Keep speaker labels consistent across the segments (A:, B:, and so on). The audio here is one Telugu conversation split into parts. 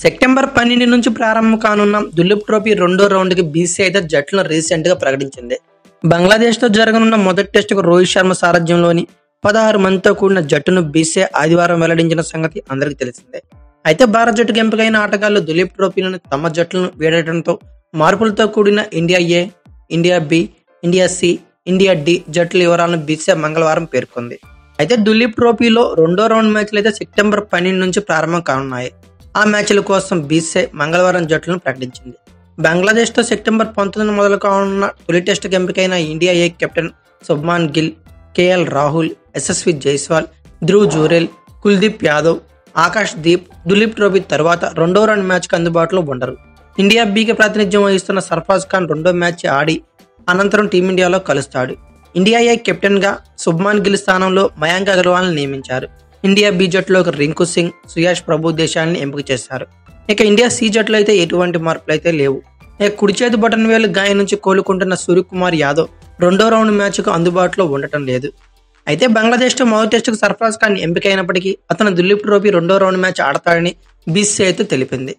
A: సెప్టెంబర్ 12 నుంచి ప్రారంభం కానున్న దులీప్ ట్రోఫీ రెండో రౌండ్కి బీసీసీఐ అయితే జట్లను రీసెంట్గా ప్రకటించింది. బంగ్లాదేశ్తో జరగనున్న మొదటి టెస్టుకు రోహిత్ శర్మ సారథ్యంలోని 16 మందితో కూడిన జట్టును బీసీసీఐ ఆదివారం వెల్లడించిన సంగతి అందరికీ తెలిసిందే. అయితే భారత జట్టుకు ఎంపికైన ఆటగాళ్లు దులీప్ ట్రోఫీలను తమ జట్లను వీడటంతో మార్పులతో కూడిన India A, India B, India C, India D జట్ల వివరాలను బీసీసీఐ మంగళవారం పేర్కొంది. అయితే దులీప్ ట్రోఫీలో రెండో రౌండ్ మ్యాచ్లు అయితే సెప్టెంబర్ 12 నుంచి ప్రారంభం కానున్నాయి. ఆ మ్యాచ్ల కోసం బీసీసీఐ మంగళవారం జట్లను ప్రకటించింది. బంగ్లాదేశ్తో సెప్టెంబర్ 19 మొదలు కానున్న తొలి టెస్టుకు ఎంపికైన India A captain Shubman Gill, KL Rahul, Yashasvi Jaiswal, Dhruv Jurel, Kuldeep Yadav, Akash Deep Duleep trophy తర్వాత రెండో రౌండ్ మ్యాచ్కి అందుబాటులో ఉండరు. ఇండియా బికి ప్రాతినిధ్యం వహిస్తున్న సర్ఫరాజ్ ఖాన్ రెండో మ్యాచ్ ఆడి అనంతరం టీమిండియాలో కలుస్తాడు. ఇండియా ఏ కెప్టెన్గా శుభ్మాన్ గిల్ స్థానంలో మయాంక్ అగర్వాల్ని నియమించారు. ఇండియా బి జట్టులోకి రింకు సింగ్, సుయాష్ ప్రభు దేశాల్ని ఎంపిక చేశారు. ఇక ఇండియా సి జట్టులో అయితే ఎటువంటి మార్పులు అయితే లేవు. ఇక కుడి చేతి బటన్ వేలు గాయం నుంచి కోలుకుంటున్న సూర్యకుమార్ యాదవ్ రెండో రౌండ్ మ్యాచ్కు అందుబాటులో ఉండటం లేదు. అయితే బంగ్లాదేశ్తో మొదటి టెస్టుకు సర్ఫరాజ్ ఖాన్ ఎంపికైనప్పటికీ అతను దులీప్ ట్రోఫీ రెండో రౌండ్ మ్యాచ్ ఆడతాడని బీసీసీఐ అయితే తెలిపింది.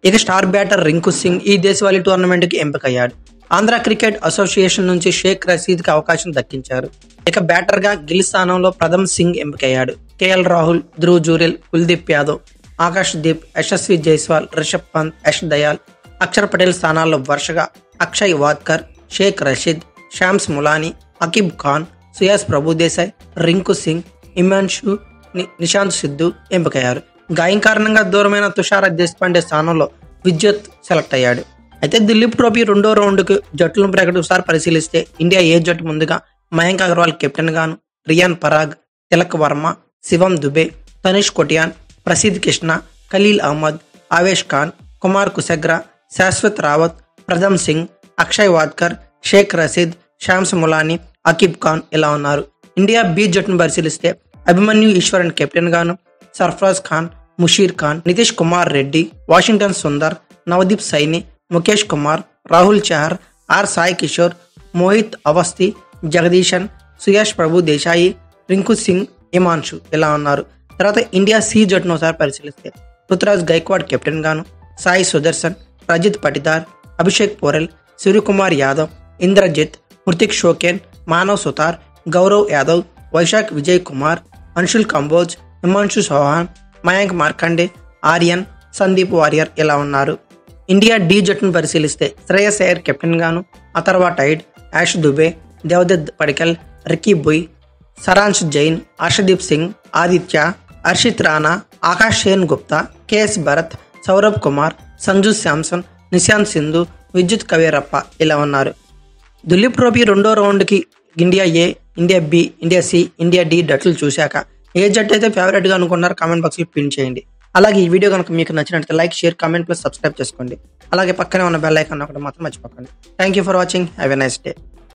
A: ఇక స్టార్ బ్యాటర్ రింకు సింగ్ ఈ దేశవాళీ టోర్నమెంట్కి ఎంపికయ్యాడు. ఆంధ్ర క్రికెట్ అసోసియేషన్ నుంచి షేక్ రషీద్కి అవకాశం దక్కించారు. ఇక బ్యాటర్గా గిల్ స్థానంలో ప్రథమ్ సింగ్ ఎంపికయ్యాడు. కేఎల్ రాహుల్, ధ్రువ్ జురేల్, కుల్దీప్ యాదవ్, ఆకాష్ దీప్, యశస్వి జైస్వాల్, రిషబ్ పంత్, యష్ దయాల్, అక్షర్ పటేల్ స్థానాల్లో వరుసగా అక్షయ్ వాద్కర్, షేక్ రషీద్, షామ్స్ ములానీ, అకీబ్ ఖాన్, సుయాష్ ప్రభుదేశాయ్, రింకు సింగ్, ఇమాన్షు, నిశాంత్ సిద్ధు ఎంపికయ్యారు. గాయం కారణంగా దూరమైన తుషార్ దేశపాండే స్థానంలో విద్యుత్ సెలెక్ట్ అయ్యాడు. అయితే దిలీప్ ట్రోఫీ రెండో రౌండ్కు జట్టులను ఒకసారి పరిశీలిస్తే ఇండియా ఏ జట్టు ముందుగా మయాంక్ అగర్వాల్ కెప్టెన్ గాను, రియాన్ పరాగ్, తిలక్ వర్మ, శివం దుబే, తనిష్ కొటియాన్, ప్రసిద్ కృష్ణ, ఖలీల్ అహ్మద్, ఆవేష్ ఖాన్, కుమార్ కుసగ్రా, శాశ్వత్ రావత్, ప్రథమ్ సింగ్, అక్షయ్ వాద్కర్, షేక్ రషీద్, షామ్స్ ములానీ, అకీబ్ ఖాన్ ఇలా ఉన్నారు. ఇండియా బి జట్టును పరిశీలిస్తే అభిమన్యు ఈశ్వరన్ కెప్టెన్ గాను, సర్ఫరాజ్ ఖాన్, ముషీర్ ఖాన్, నితీష్ కుమార్ రెడ్డి, వాషింగ్టన్ సుందర్, నవదీప్ సైని, ముఖేష్ కుమార్, రాహుల్ చహర్, ఆర్ సాయి కిషోర్, మోహిత్ అవస్థి, జగదీశన్, సుయాష్ ప్రభు దేశాయి, రింకు సింగ్, ఇమాన్షు ఇలా ఉన్నారు. తర్వాత ఇండియా సి జట్టును ఒకసారి పరిశీలిస్తే పృథ్వీరాజ్ గైక్వాడ్ కెప్టెన్ గాను, సాయి సుదర్శన్, రజిత్ పటిదార్, అభిషేక్ పోరెల్, సూర్యకుమార్ యాదవ్, ఇంద్రజిత్, హృతిక్ షోకేన్, మానవ్ సుతార్, గౌరవ్ యాదవ్, వైశాఖ్ విజయ్ కుమార్, అంశుల్ కంబోజ్, హిమాంశు చౌహాన్, మయాంక్ మార్కండే, ఆర్యన్, సందీప్ వారియర్ ఇలా ఉన్నారు. ఇండియా డి జట్టును పరిశీలిస్తే శ్రేయస్ అయ్యర్ కెప్టెన్ గాను, అథర్వా టైడ్, యాష్ దుబే, దేవదత్ పడికల్, రికీ బుయ్, సరాంశ్ జైన్, హర్షదీప్ సింగ్, ఆదిత్య, హర్షిత్ రాణా, ఆకాష్ సేన్ గుప్తా, కేఎస్ భరత్, సౌరభ్ కుమార్, సంజు శాంసన్, నిశాంత్ సింధు, విద్యుత్ కవేరప్ప ఇలా ఉన్నారు. దులీప్ ట్రోఫీ రెండో రౌండ్కి India A, India B, India C, India D జట్లు చూశాక ఏ జట్టు అయితే ఫేవరెట్గా అనుకున్నారో కామెంట్ బాక్స్లో పిన్ చేయండి. అలాగే ఈ వీడియో కనుక మీకు నచ్చినట్లయితే like, share, comment plus subscribe చేసుకోండి. అలాగే పక్కనే ఉన్న బెల్ ఐకాన్ ఒకటి మాత్రం మర్చిపోకండి. Thank you for watching. Have a nice day.